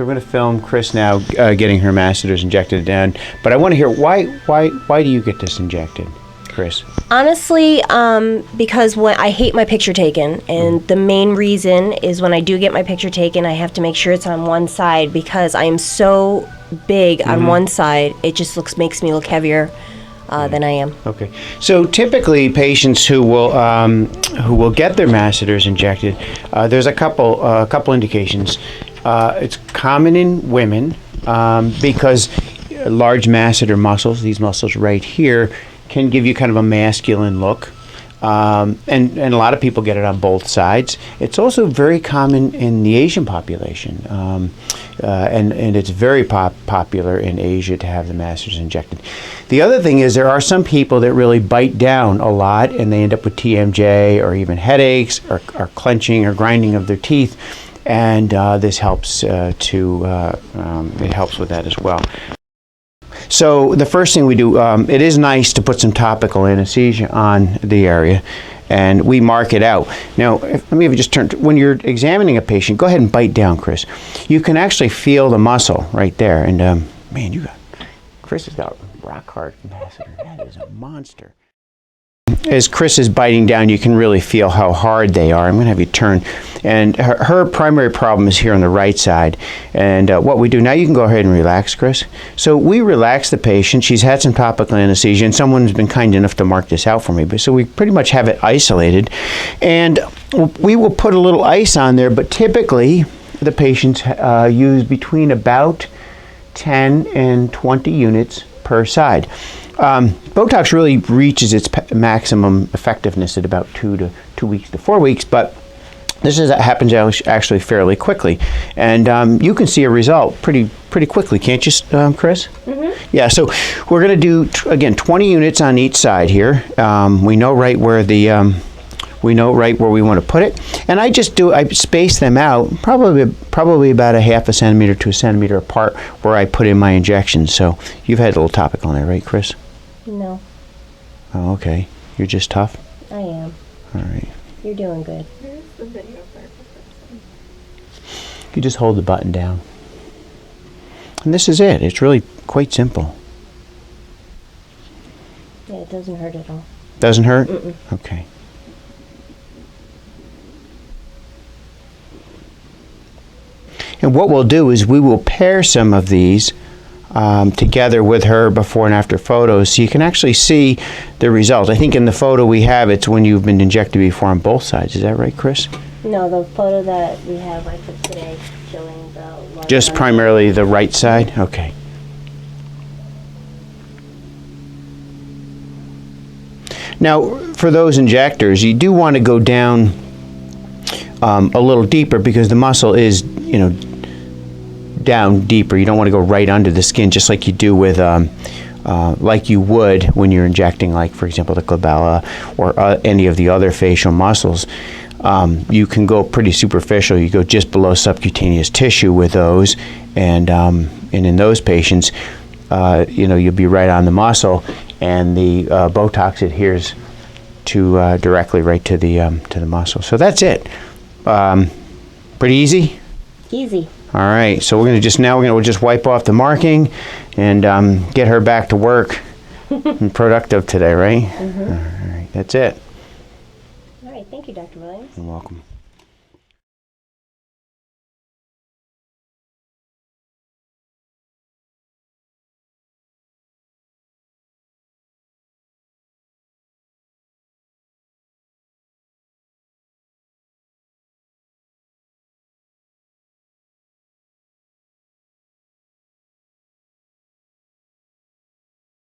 So we're going to film Chris now getting her masseters injected in. But I want to hear why do you get this injected, Chris? Honestly, because when I hate my picture taken, and the main reason is when I do get my picture taken, I have to make sure it's on one side because I am so big on one side. It just makes me look heavier than I am. Okay. So typically, patients who will get their masseters injected, there's a couple indications. It's common in women because large masseter muscles, these muscles right here, can give you kind of a masculine look. And a lot of people get it on both sides. It's also very common in the Asian population. And it's very popular in Asia to have the masseters injected. The other thing is there are some people that really bite down a lot and they end up with TMJ or even headaches or clenching or grinding of their teeth. And this helps it helps with that as well. So the first thing we do, it is nice to put some topical anesthesia on the area, and we mark it out. Now, let me just turn, when you're examining a patient, go ahead and bite down, Chris. You can actually feel the muscle right there, and man, Chris has got rock hard masseter. That is a monster. As Chris is biting down, you can really feel how hard they are. I'm going to have you turn. And her primary problem is here on the right side. And what we do, now you can go ahead and relax, Chris. So we relax the patient. She's had some topical anesthesia, and someone's been kind enough to mark this out for me. So we pretty much have it isolated. And we will put a little ice on there, but typically the patients use between about 10 and 20 units per side. Botox really reaches its maximum effectiveness at about 2 weeks to 4 weeks, but this happens actually fairly quickly, and you can see a result pretty quickly, can't you, Chris? Mm-hmm. Yeah. So we're going to do again 20 units on each side here. We know right where we want to put it, and I space them out probably about a half a centimeter to a centimeter apart where I put in my injections. So you've had a little topical on there, right, Chris? No. Oh, okay. You're just tough? I am. All right. You're doing good. Here's the video part. You just hold the button down. And this is it. It's really quite simple. Yeah, it doesn't hurt at all. Doesn't hurt? Mm-mm. Okay. And what we'll do is we will pair some of these together with her before and after photos so you can actually see the result. I think in the photo we have, it's when you've been injected before on both sides. Is that right, Chris? No, the photo that we have I took today showing the... Just primarily the right side? Okay. Now, for those injectors, you do want to go down a little deeper because the muscle is, down deeper. You don't want to go right under the skin, just like you do with, like you would when you're injecting, like for example, the glabella or any of the other facial muscles. You can go pretty superficial. You go just below subcutaneous tissue with those, and in those patients, you'll be right on the muscle, and the Botox adheres to directly right to the muscle. So that's it. Pretty easy. Easy. All right, so we're gonna just wipe off the marking and get her back to work and productive today, right? Mm-hmm. All right, that's it. All right, thank you, Dr. Williams. You're welcome.